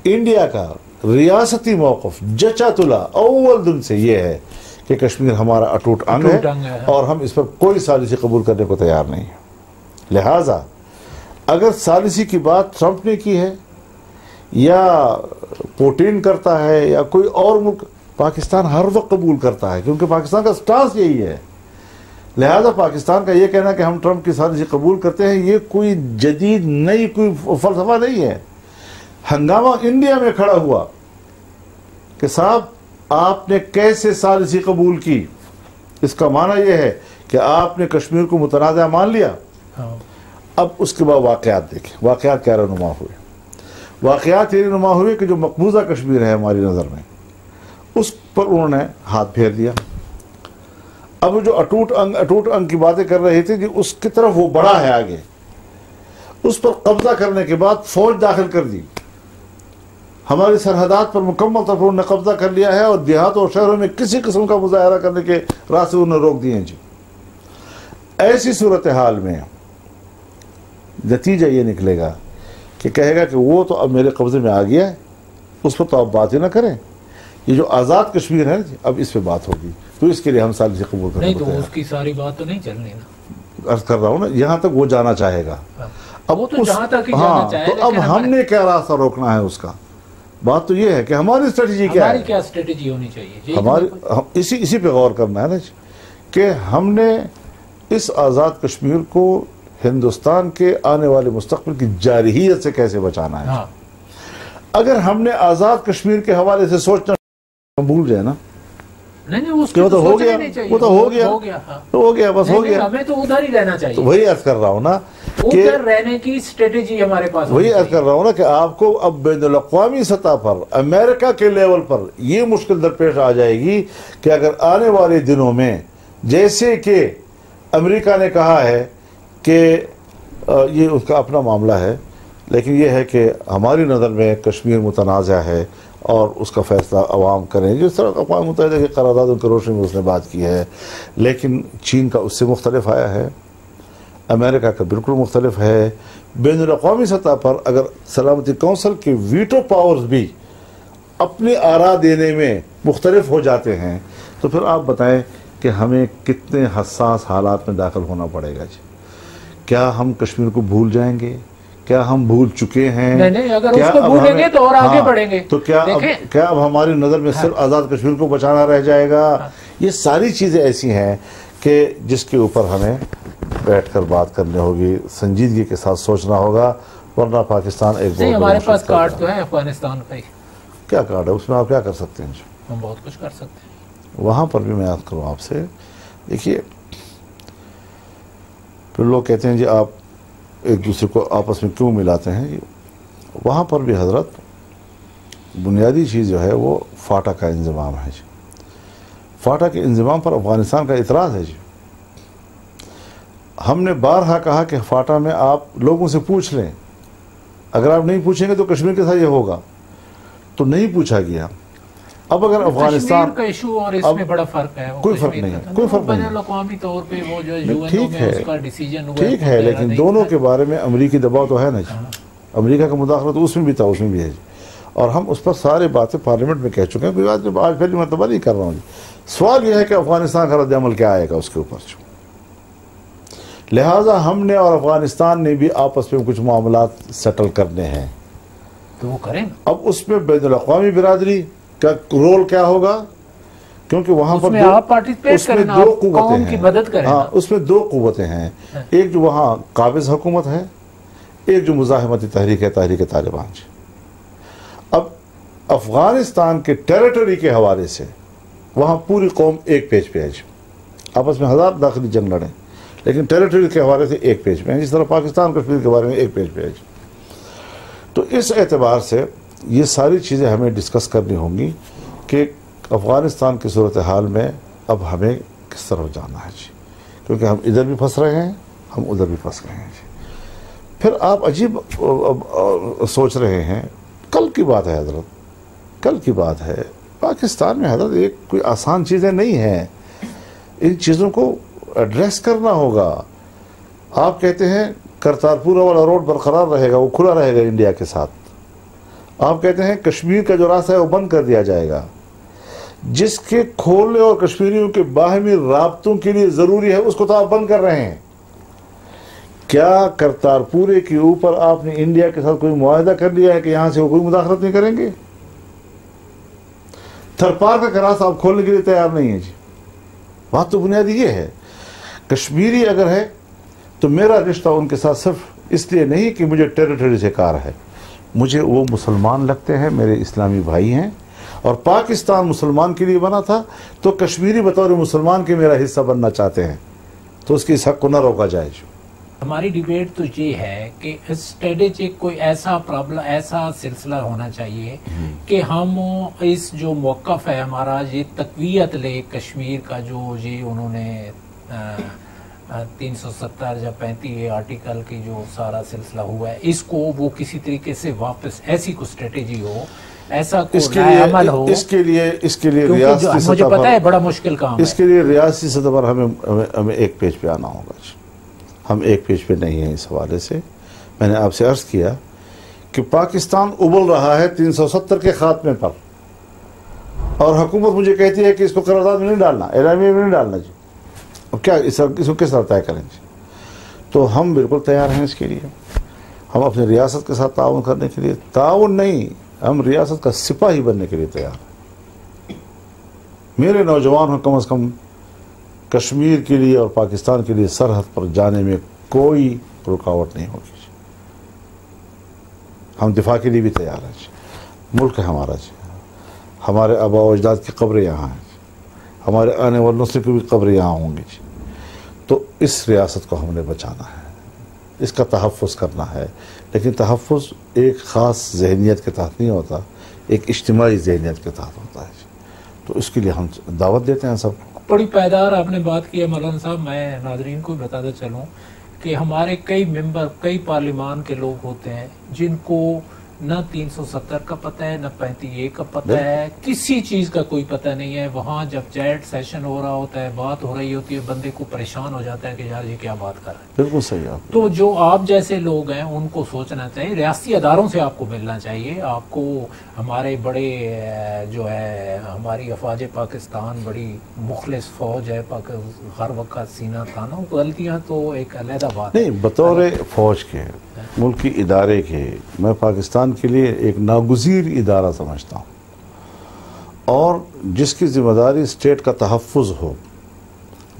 انڈیا کا ریاستی موقف جچا تلا اول دن سے یہ ہے کہ کشمیر ہمارا اٹوٹ انگ ہے اور ہم اس پر کوئی ثالثی قبول کرنے کو تیار نہیں ہیں۔ لہٰذا اگر ثالثی کی بات ٹرمپ نے کی ہے یا پوٹین کرتا ہے یا کوئی اور ملک، پاکستان ہر وقت قبول کرتا ہے، کیونکہ پاکستان کا سٹانس یہی ہے۔ لہذا پاکستان کا یہ کہنا کہ ہم ٹرمپ کی ثالثی قبول کرتے ہیں، یہ کوئی جدید نئی کوئی فلسفہ نہیں ہے۔ ہنگامہ انڈیا میں کھڑا ہوا کہ صاحب آپ نے کیسے ثالثی قبول کی، اس کا معنی یہ ہے کہ آپ نے کشمیر کو متنازع مان لیا۔ اب اس کے بعد واقعات دیکھیں، واقعات کیا رونما ہوئے۔ واقعات یہ رونما ہوئے کہ جو مقبوضہ کشمیر ہے ہماری نظر میں، اس پر انہوں نے ہاتھ پھیر دیا۔ اب جو اٹوٹ انگ کی باتیں کر رہے تھے کہ اس کی طرف وہ بڑا ہے آگے، اس پر قبضہ کرنے کے بعد فوج داخل کر دی، ہماری سرحدات پر مکمل طور پر انہوں نے قبضہ کر لیا ہے اور دیہاتوں اور شہروں میں کسی قسم کا مظاہرہ کرنے کے راستے انہوں نے روک دیے ہیں۔ جی ایسی صورتحال میں نتیجہ یہ نکلے گا کہ کہے گا کہ وہ تو اب میرے قبضے میں آ گیا ہے، اس پر تو آپ بات ہی نہ کریں، یہ جو آزاد کشمیر ہے اب اس پہ بات ہوگی، تو اس کے لیے ہم ثالثی قبول کریں۔ نہیں تو اس کی ساری بات تو نہیں چلنی نا، عرض کر رہا ہوں نا، یہاں تک وہ جانا چاہے گا۔ اب وہ تو جہاں تک ہی جانا چاہے، تو اب ہم نے کیا راستہ روکنا ہے اس کا؟ بات تو یہ ہے کہ ہماری اسٹریٹجی کیا ہے، ہماری کیا اسٹریٹجی ہونی چاہیے، ہماری اسی پہ غور کرنا ہے نا کہ ہم نے اس آزاد کشمیر کو ہندوستان کے آنے والے مستقبل کی جارحیت سے کیسے بچانا ہے۔ اگر ہم نے آزاد کشمیر کے حوالے سے سوچنا بھول جائے نا، وہ تو ہو گیا، وہ تو ہو گیا، ہو گیا، بس ہو گیا، ہمیں تو ادھر ہی رہنا چاہیے۔ تو وہی عرض کر رہا ہوں نا کہ ادھر رہنے کی اسٹریٹجی ہمارے پاس، وہی عرض کر رہا ہوں نا کہ آپ کو اب بین الاقوامی سطح پر امریکہ کے لیول پر یہ مشکل درپیش آ جائے گی کہ اگر آنے والے دنوں میں، جیسے کہ امریکہ نے کہا ہے کہ یہ اس کا اپنا معاملہ ہے، لیکن یہ ہے کہ ہماری نظر میں کشمیر متنازع ہے اور اس کا فیصلہ عوام کریں، جس طرح اقوام متحدہ کی قراردادوں کی روشنی میں اس نے بات کی ہے، لیکن چین کا اس سے مختلف آیا ہے، امریکہ کا بالکل مختلف ہے۔ بین الاقوامی سطح پر اگر سلامتی کونسل کے ویٹو پاورز بھی اپنی آراء دینے میں مختلف ہو جاتے ہیں تو پھر آپ بتائیں کہ ہمیں کتنے حساس حالات میں داخل ہونا پڑے گا۔ جی کیا ہم کشمیر کو بھول جائیں گے؟ کیا ہم بھول چکے ہیں؟ نہیں، اگر اس کو بھولیں گے تو اور آگے بڑھیں گے۔ تو کیا اب ہماری نظر میں صرف آزاد کشمیر کو بچانا رہ جائے گا؟ یہ ساری چیزیں ایسی ہیں کہ جس کے اوپر ہمیں بیٹھ کر بات کرنی ہوگی، سنجیدگی کے ساتھ سوچنا ہوگا، ورنہ پاکستان ایک بہت ہمارے پاس کارڈ تو ہے افغانستان کا ہی۔ کیا کارڈ ہے اس میں؟ آپ کیا کر سکتے ہیں؟ ہم بہت کچھ کر سکتے ہیں۔ وہاں پر بھی میں یاد کروں آپ سے، دیکھیے پھر لوگ کہتے ہیں جی آپ ایک دوسرے کو آپس میں کیوں ملاتے ہیں؟ وہاں پر بھی حضرت بنیادی چیز جو ہے وہ فاٹا کا انضمام ہے۔ جی فاٹا کے انضمام پر افغانستان کا اعتراض ہے۔ جی ہم نے بارہا کہا کہ فاٹا میں آپ لوگوں سے پوچھ لیں، اگر آپ نہیں پوچھیں گے تو کشمیر کے ساتھ یہ ہوگا، تو نہیں پوچھا گیا۔ اب اگر افغانستان کا ایشو اور اس میں بڑا فرق ہے، کوئی فرق نہیں ہے، کوئی فرق نہیں ہے، بین الاقوامی طور پہ وہ جو یو این او میں اس کا ڈیسیجن ہوا، ٹھیک ہے، لیکن دونوں کے بارے میں امریکی دباؤ تو ہے نا جی، امریکہ کا مداخلت اس میں بھی تھا، اس میں بھی ہے جی، اور ہم اس پر سارے باتیں پارلیمنٹ میں کہہ چکے ہیں، کوئی بات آج پہلی مرتبہ نہیں کر رہا ہوں جی۔ سوال یہ ہے کہ افغانستان کا رد عمل کیا آئے گا اس کے اوپر۔ لہٰذا ہم نے اور افغانستان نے بھی آپس میں کچھ معاملات سیٹل کرنے ہیں، تو وہ کریں۔ اب اس میں بین الاقوامی برادری کا رول کیا ہوگا؟ کیونکہ وہاں پر اس میں دو قوتیں ہیں، ہاں اس میں دو قوتیں ہیں، ایک جو وہاں قابض حکومت ہے، ایک جو مزاحمتی تحریک ہے، تحریک طالبان۔ اب افغانستان کے ٹیریٹری کے حوالے سے وہاں پوری قوم ایک پیج پہ ہے، آپس میں ہزار داخلی جنگ لڑیں لیکن ٹیریٹری کے حوالے سے ایک پیج پہ ہے، جس طرح پاکستان کشمیر کے بارے میں ایک پیج پہ ہے۔ تو اس اعتبار سے یہ ساری چیزیں ہمیں ڈسکس کرنی ہوں گی کہ افغانستان کی صورتحال میں اب ہمیں کس طرف جانا ہے جی، کیونکہ ہم ادھر بھی پھنس رہے ہیں، ہم ادھر بھی پھنس گئے ہیں جی۔ پھر آپ عجیب سوچ رہے ہیں، کل کی بات ہے حضرت، کل کی بات ہے، پاکستان میں حضرت ایک کوئی آسان چیزیں نہیں ہیں، ان چیزوں کو ایڈریس کرنا ہوگا۔ آپ کہتے ہیں کرتارپور والا روڈ برقرار رہے گا، وہ کھلا رہے گا انڈیا کے ساتھ۔ آپ کہتے ہیں کشمیر کا جو راستہ ہے وہ بند کر دیا جائے گا، جس کے کھولنے اور کشمیریوں کے باہمی رابطوں کے لیے ضروری ہے اس کو تو آپ بند کر رہے ہیں۔ کیا کرتارپورے کے اوپر آپ نے انڈیا کے ساتھ کوئی معاہدہ کر لیا ہے کہ یہاں سے وہ کوئی مداخلت نہیں کریں گے؟ تھرپار کا راستہ آپ کھولنے کے لیے تیار نہیں ہے جی۔ بات تو بنیادی یہ ہے، کشمیری اگر ہے تو میرا رشتہ ان کے ساتھ صرف اس لیے نہیں کہ مجھے ٹیریٹری سے کار ہے، مجھے وہ مسلمان لگتے ہیں، میرے اسلامی بھائی ہیں، اور پاکستان مسلمان کے لیے بنا تھا تو کشمیری بطور مسلمان کے میرا حصہ بننا چاہتے ہیں، تو اس کی اس حق کو نہ روکا جائے جو۔ ہماری ڈیبیٹ تو یہ ہے کہ اسٹریٹجک کوئی ایسا ایسا سلسلہ ہونا چاہیے کہ ہم اس جو موقف ہے ہمارا یہ تقویت لے کشمیر کا، جو یہ انہوں نے 370 یا 35 آرٹیکل کی جو سارا سلسلہ ہوا ہے، اس کو وہ کسی طریقے سے واپس ایسی کوئی اسٹریٹجی ہو، ایسا کوئی عمل ہو۔ اس کے لیے ریاستی سطح مجھے پتا ہے بڑا مشکل کام ہے، اس کے لیے ریاستی سطح پر ہمیں ایک پیج پہ آنا ہوگا۔ ہم ایک پیج پہ نہیں ہیں اس حوالے سے۔ میں نے آپ سے عرض کیا کہ پاکستان ابل رہا ہے 370 کے خاتمے پر، اور حکومت مجھے کہتی ہے کہ اس کو قرارداد میں نہیں ڈالنا، اعلامیہ میں نہیں ڈالنا جی۔ اب کیا اس کو کس طرح طے کریں جی؟ تو ہم بالکل تیار ہیں اس کے لیے، ہم اپنی ریاست کے ساتھ تعاون کرنے کے لیے، تعاون نہیں، ہم ریاست کا سپاہی بننے کے لیے تیار ہیں۔ میرے نوجوان کو کم از کم کشمیر کے لیے اور پاکستان کے لیے سرحد پر جانے میں کوئی رکاوٹ نہیں ہوگی جی۔ ہم دفاع کے لیے بھی تیار ہیں جی، ملک ہے ہمارا جی، ہمارے آباء و اجداد کی قبریں یہاں ہیں جی، ہمارے آنے والے نسل کی بھی قبریں یہاں ہوں گی جی۔ تو اس ریاست کو ہم نے بچانا ہے، اس کا تحفظ کرنا ہے، لیکن تحفظ ایک خاص ذہنیت کے تحت نہیں ہوتا، ایک اجتماعی ذہنیت کے تحت ہوتا ہے جی۔ تو اس کے لیے ہم دعوت دیتے ہیں سب کو۔ بڑی پائیدار آپ نے بات کی ہے مولانا صاحب۔ میں ناظرین کو بتاتا چلوں کہ ہمارے کئی ممبر، کئی پارلیمان کے لوگ ہوتے ہیں جن کو نہ 370 کا پتہ ہے، نہ 35A کا پتہ ہے، کسی چیز کا کوئی پتہ نہیں ہے۔ وہاں جب چیٹ سیشن ہو رہا ہوتا ہے، بات ہو رہی ہوتی ہے، بندے کو پریشان ہو جاتا ہے کہ یار یہ کیا بات کر رہے ہیں۔ بالکل صحیح آپ۔ تو جو آپ جیسے لوگ ہیں ان کو سوچنا چاہیے، ریاستی اداروں سے آپ کو ملنا چاہیے، آپ کو ہمارے بڑے جو ہے ہماری افواج پاکستان بڑی مخلص فوج ہے، ہر وقت سینہ تانا، غلطیاں تو ایک علیحدہ بات نہیں، بطور فوج کے، ملکی ادارے کے، میں پاکستان کے لیے ایک ناگزیر ادارہ سمجھتا ہوں، اور جس کی ذمہ داری اسٹیٹ کا تحفظ ہو۔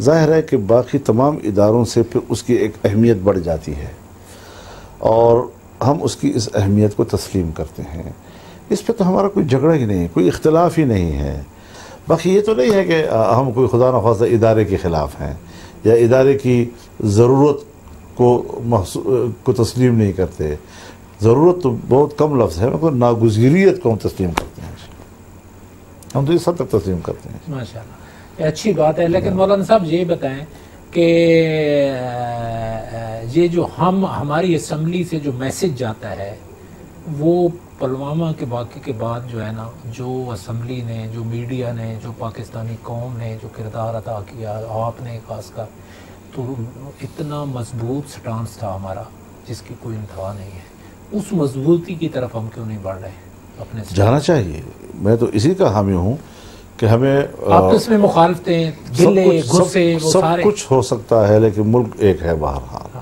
ظاہر ہے کہ باقی تمام اداروں سے پھر اس کی ایک اہمیت بڑھ جاتی ہے، اور ہم اس کی اس اہمیت کو تسلیم کرتے ہیں۔ اس پہ تو ہمارا کوئی جھگڑا ہی نہیں، کوئی اختلاف ہی نہیں ہے۔ باقی یہ تو نہیں ہے کہ ہم کوئی خدا نخواستہ ادارے کے خلاف ہیں یا ادارے کی ضرورت کو تسلیم نہیں کرتے۔ ضرورت تو بہت کم لفظ ہے، مگر ناگزیریت کو ہم تسلیم کرتے ہیں، ہم تو اس حد تک تسلیم کرتے ہیں۔ ماشاءاللہ، یہ اچھی بات ہے۔ لیکن مولانا صاحب یہ بتائیں کہ یہ جو ہماری اسمبلی سے جو میسج جاتا ہے وہ پلوامہ کے واقعے کے بعد جو ہے نا، جو اسمبلی نے، جو میڈیا نے، جو پاکستانی قوم نے جو کردار ادا کیا، آپ نے خاص کر، تو اتنا مضبوط سٹانس تھا ہمارا جس کی کوئی انتہا نہیں ہے۔ اس مضبوطی کی طرف ہم کیوں نہیں بڑھ رہے اپنے سے؟ جانا چاہیے۔ میں تو اسی کا حامی ہوں کہ ہمیں آپس میں مخالفتیں، گلے، غصے، وہ سب سارے کچھ ہو سکتا ہے، لیکن ملک ایک ہے بہرحال۔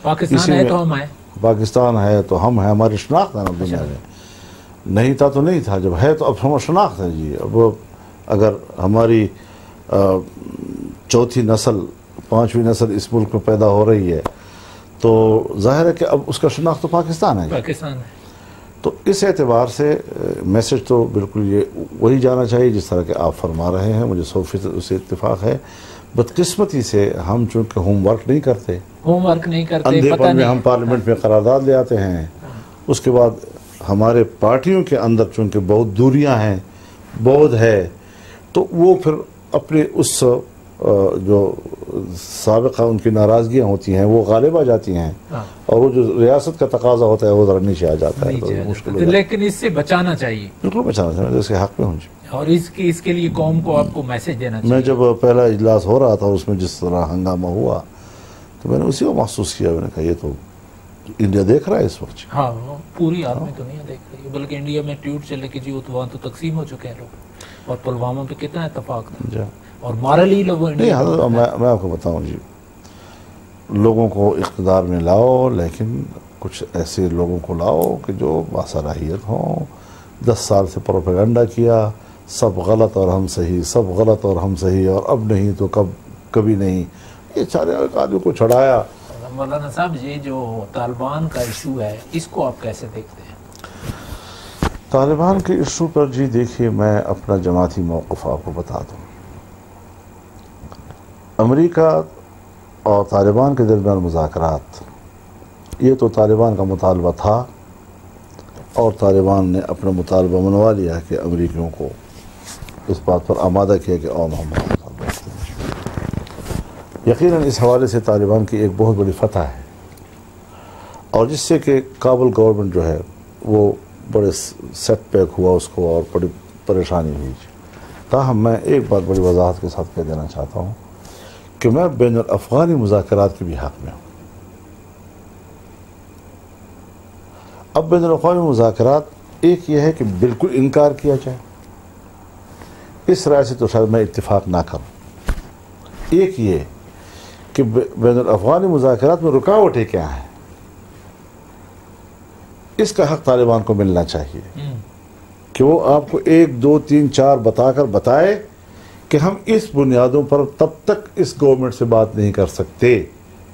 پاکستان ہے تو ہم ہیں، پاکستان ہے تو ہم ہیں، ہماری شناخت ہے نا دنیا میں۔ نہیں تھا تو نہیں تھا، جب ہے تو اب ہماری شناخت ہے جی۔ اب اگر ہماری چوتھی نسل، پانچویں نسل اس ملک میں پیدا ہو رہی ہے تو ظاہر ہے کہ اب اس کا شناخت تو پاکستان ہے۔ پاکستان ہے تو اس اعتبار سے میسج تو بالکل یہ وہی جانا چاہیے جس طرح کہ آپ فرما رہے ہیں، مجھے 100% اسے اتفاق ہے۔ بدقسمتی سے ہم چونکہ ہوم ورک نہیں کرتے، ہوم ورک نہیں کرتے، اندھے پتہ پن میں نہیں ہم پارلیمنٹ میں قرارداد لے آتے ہیں، اس کے بعد ہمارے پارٹیوں کے اندر چونکہ بہت دوریاں ہیں، بود ہے، تو وہ پھر اپنے اس جو سابقہ ان کی ناراضگیاں ہوتی ہیں وہ غالب آ جاتی ہیں، اور وہ جو ریاست کا تقاضا ہوتا ہے وہ ذرا نیچے آ جاتا ہے، تو مشکل ہو جاتا ہے۔ لیکن اس سے بچانا چاہیے، بالکل بچانا چاہیے، اس کے حق میں ہوں جی۔ اور اس کے لیے قوم کو آپ کو میسج دینا چاہیے۔ میں جب پہلا اجلاس ہو رہا تھا اس میں جس طرح ہنگامہ ہوا تو میں نے اسی کو محسوس کیا، میں نے کہا یہ تو انڈیا دیکھ رہا ہے اس وقت۔ ہاں پوری عالمی دنیا دیکھ رہی ہے، بلکہ انڈیا میں ٹویٹ چلے کہ جی وہ وہاں تو تقسیم ہو چکے ہیں لوگ، اور پلوامہ پہ کتنا اتفاق تھا، اور مارلی لوگ نہیں حضرت، میں آپ کو بتاؤں جی، لوگوں کو اقتدار میں لاؤ، لیکن کچھ ایسے لوگوں کو لاؤ کہ جو باصلاحیت ہوں۔ 10 سال سے پروپیگنڈا کیا، سب غلط اور ہم صحیح، سب غلط اور ہم صحیح، اور اب نہیں تو کبھی نہیں، یہ سارے آدمی کو چھڑایا۔ مولانا صاحب یہ جو طالبان کا ایشو ہے اس کو آپ کیسے دیکھتے ہیں؟ طالبان کے ایشو پر جی دیکھیے، میں اپنا جماعتی موقف آپ کو بتا دوں۔ امریکہ اور طالبان کے درمیان مذاکرات، یہ تو طالبان کا مطالبہ تھا، اور طالبان نے اپنا مطالبہ منوا لیا کہ امریکیوں کو اس بات پر آمادہ کیا کہ ہم مطالبہ کرتے ہیں۔ یقیناً اس حوالے سے طالبان کی ایک بہت بڑی فتح ہے، اور جس سے کہ کابل گورنمنٹ جو ہے وہ بڑے سیٹ بیک ہوا اس کو، اور بڑی پریشانی ہوئی۔ تاہم میں ایک بات بڑی وضاحت کے ساتھ کہہ دینا چاہتا ہوں کہ میں بین الافغانی مذاکرات کے بھی حق میں ہوں۔ اب بین الاقوامی مذاکرات، ایک یہ ہے کہ بالکل انکار کیا جائے، اس رائے سے تو شاید میں اتفاق نہ کروں۔ ایک یہ کہ بین الافغانی مذاکرات میں رکاوٹیں کیا ہیں، اس کا حق طالبان کو ملنا چاہیے کہ وہ آپ کو 1 2 3 4 بتا کر بتائے کہ ہم اس بنیادوں پر تب تک اس گورنمنٹ سے بات نہیں کر سکتے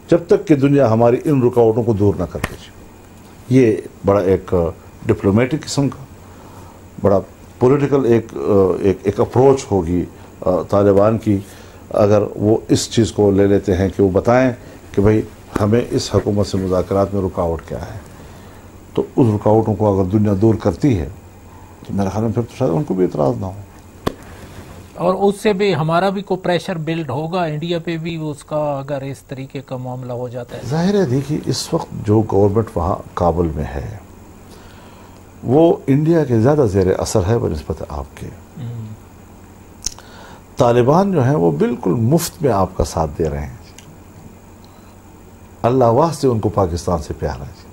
جب تک کہ دنیا ہماری ان رکاوٹوں کو دور نہ کر دے۔ یہ بڑا ایک ڈپلومیٹک قسم کا، بڑا پولیٹیکل ایک اپروچ ہوگی طالبان کی، اگر وہ اس چیز کو لے لیتے ہیں کہ وہ بتائیں کہ بھئی ہمیں اس حکومت سے مذاکرات میں رکاوٹ کیا ہے، تو اس رکاوٹوں کو اگر دنیا دور کرتی ہے تو میرے خیال میں پھر تو شاید ان کو بھی اعتراض نہ ہو، اور اس سے بھی ہمارا بھی کوئی پریشر بلڈ ہوگا انڈیا پہ بھی اس کا، اگر اس طریقے کا معاملہ ہو جاتا ہے۔ ظاہر ہے دیکھیے اس وقت جو گورنمنٹ وہاں کابل میں ہے وہ انڈیا کے زیادہ زیر اثر ہے بنسبت آپ کے۔ طالبان جو ہیں وہ بالکل مفت میں آپ کا ساتھ دے رہے ہیں، اللہ واسطے ان کو پاکستان سے پیار ہے۔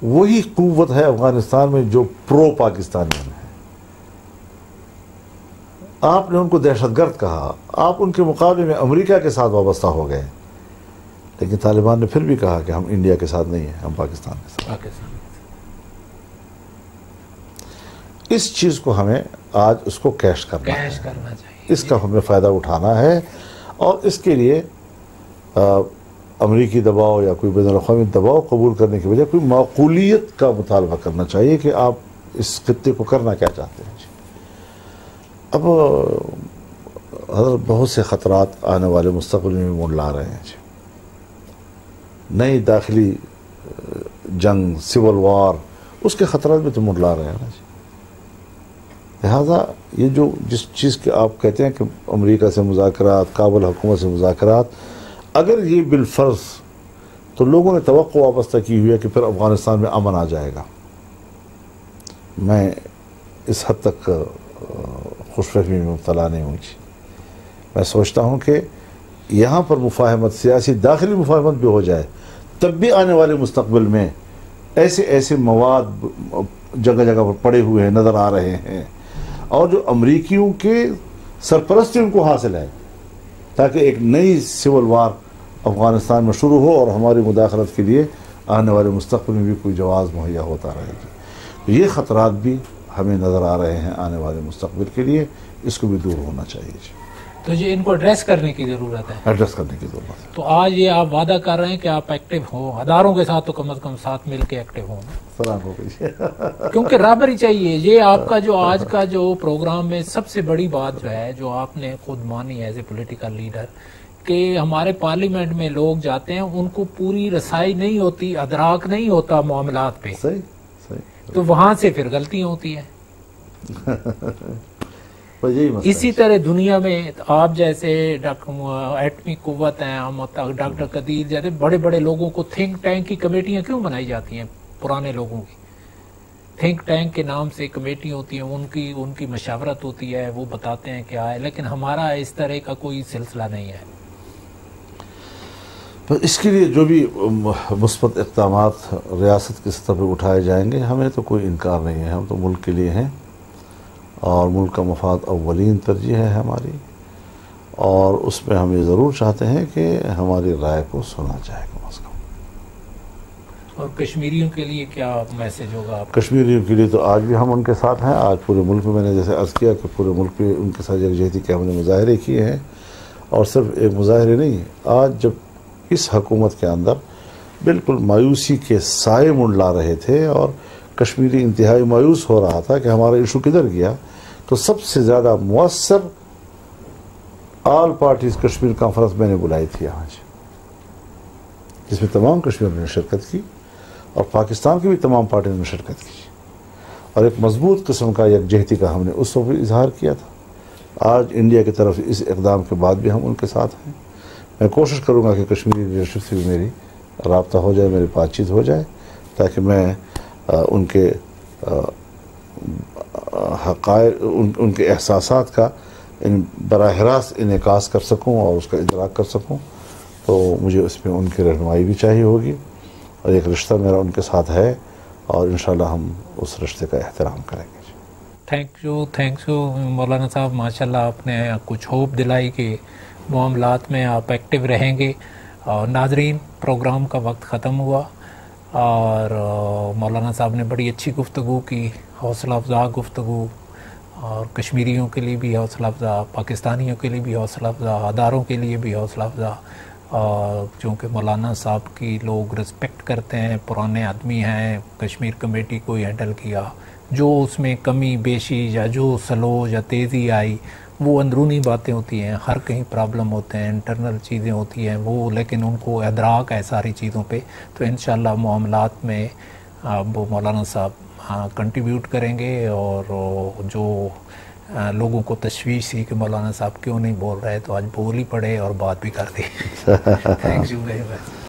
وہی قوت ہے افغانستان میں جو پرو پاکستانی ہے۔ آپ نے ان کو دہشت گرد کہا، آپ ان کے مقابلے میں امریکہ کے ساتھ وابستہ ہو گئے، لیکن طالبان نے پھر بھی کہا کہ ہم انڈیا کے ساتھ نہیں ہیں، ہم پاکستان کے ساتھ۔ اس چیز کو ہمیں آج اس کو کیش کرنا چاہیے، اس کا ہمیں فائدہ اٹھانا ہے، اور اس کے لیے امریکی دباؤ یا کوئی بین الاقوامی دباؤ قبول کرنے کی بجائے کوئی معقولیت کا مطالبہ کرنا چاہیے کہ آپ اس خطے کو کرنا کیا چاہتے ہیں۔ اب حضرت بہت سے خطرات آنے والے مستقبل میں منڈلا رہے ہیں جی، نئی داخلی جنگ، سول وار، اس کے خطرات بھی تو منڈلا رہے ہیں نا جی۔ لہذا یہ جو جس چیز کے آپ کہتے ہیں کہ امریکہ سے مذاکرات، کابل حکومت سے مذاکرات، اگر یہ بالفرض، تو لوگوں نے توقع وابستہ کی ہوئی ہے کہ پھر افغانستان میں امن آ جائے گا۔ میں اس حد تک خوش فہمی میں مبتلا نہیں ہوں جی۔ میں سوچتا ہوں کہ یہاں پر مفاہمت، سیاسی داخلی مفاہمت بھی ہو جائے، تب بھی آنے والے مستقبل میں ایسے مواد جگہ جگہ پر پڑے ہوئے ہیں، نظر آ رہے ہیں، اور جو امریکیوں کے سرپرستی ان کو حاصل ہے، تاکہ ایک نئی سول وار افغانستان میں شروع ہو اور ہماری مداخلت کے لیے آنے والے مستقبل میں بھی کوئی جواز مہیا ہوتا رہے گی۔ یہ خطرات بھی ہمیں نظر آ رہے ہیں آنے والے مستقبل کے لیے، اس کو بھی دور ہونا چاہیے جی۔ تو یہ ان کو ایڈریس کرنے کی ضرورت ہے، ایڈریس کرنے کی ضرورت ہے۔ تو آج یہ آپ وعدہ کر رہے ہیں کہ آپ ایکٹیو ہوں، اداروں کے ساتھ تو کم از کم ساتھ مل کے ایکٹیو ہوں، کیونکہ رابری چاہیے۔ یہ آپ کا جو آج کا جو پروگرام میں سب سے بڑی بات جو ہے، جو آپ نے خود مانی ایز اے پولیٹیکل لیڈر، کہ ہمارے پارلیمنٹ میں لوگ جاتے ہیں، ان کو پوری رسائی نہیں ہوتی، ادراک نہیں ہوتا معاملات پہ، صحیح، تو وہاں سے پھر غلطیاں ہوتی ہیں۔ یہی مسئلہ اسی طرح دنیا میں آپ جیسے ایٹمی قوت ہیں، ڈاکٹر قدیر جیسے بڑے بڑے لوگوں کو تھنک ٹینک کی کمیٹیاں کیوں بنائی جاتی ہیں؟ پرانے لوگوں کی تھنک ٹینک کے نام سے کمیٹی ہوتی ہیں، ان کی مشاورت ہوتی ہے، وہ بتاتے ہیں کیا ہے، لیکن ہمارا اس طرح کا کوئی سلسلہ نہیں ہے۔ اس کے لیے جو بھی مثبت اقدامات ریاست کی سطح پہ اٹھائے جائیں گے، ہمیں تو کوئی انکار نہیں ہے، ہم تو ملک کے لیے ہیں اور ملک کا مفاد اولین ترجیح ہے ہماری، اور اس میں ہم یہ ضرور چاہتے ہیں کہ ہماری رائے کو سنا جائے کم از کم۔ اور کشمیریوں کے لیے کیا میسج ہوگا آپ؟ کشمیریوں کے لیے تو آج بھی ہم ان کے ساتھ ہیں، آج پورے ملک میں نے جیسے عرض کیا کہ پورے ملک میں ان کے ساتھ یکجہتی کے ہم نے مظاہرے کیے ہیں، اور صرف ایک مظاہرے نہیں، آج جب اس حکومت کے اندر بالکل مایوسی کے سائے منڈلا رہے تھے اور کشمیری انتہائی مایوس ہو رہا تھا کہ ہمارا ایشو کدھر گیا، تو سب سے زیادہ مؤثر آل پارٹیز کشمیر کانفرنس میں نے بلائی تھی آج، جس میں تمام کشمیریوں نے شرکت کی اور پاکستان کی بھی تمام پارٹیوں نے شرکت کی، اور ایک مضبوط قسم کا یکجہتی کا ہم نے اس وقت بھی اظہار کیا تھا۔ آج انڈیا کی طرف اس اقدام کے بعد بھی ہم ان کے ساتھ ہیں۔ میں کوشش کروں گا کہ کشمیری لیڈرشپ سے بھی میری رابطہ ہو جائے، میری بات چیت ہو جائے، تاکہ میں ان کے حقائق، ان کے احساسات کا براہ راست انعکاس کر سکوں اور اس کا ادراک کر سکوں، تو مجھے اس میں ان کی رہنمائی بھی چاہیے ہوگی، اور ایک رشتہ میرا ان کے ساتھ ہے، اور انشاءاللہ ہم اس رشتے کا احترام کریں گے۔ تھینک یو مولانا صاحب، ماشاءاللہ آپ نے کچھ ہوپ دلائی کہ معاملات میں آپ ایکٹیو رہیں گے۔ اور ناظرین، پروگرام کا وقت ختم ہوا، اور مولانا صاحب نے بڑی اچھی گفتگو کی، حوصلہ افزا گفتگو، اور کشمیریوں کے لیے بھی حوصلہ افزا، پاکستانیوں کے لیے بھی حوصلہ افزا، اداروں کے لیے بھی حوصلہ افزا، چونکہ مولانا صاحب کی لوگ رسپیکٹ کرتے ہیں، پرانے آدمی ہیں، کشمیر کمیٹی کو ہینڈل کیا، جو اس میں کمی بیشی یا جو سلو یا تیزی آئی وہ اندرونی باتیں ہوتی ہیں، ہر کہیں پرابلم ہوتے ہیں، انٹرنل چیزیں ہوتی ہیں وہ، لیکن ان کو ادراک ہے ساری چیزوں پہ، تو انشاءاللہ معاملات میں وہ مولانا صاحب کنٹریبیوٹ کریں گے، اور جو لوگوں کو تشویش تھی کہ مولانا صاحب کیوں نہیں بول رہے، تو آج بول ہی پڑے اور بات بھی کر دی۔ Thank you very much.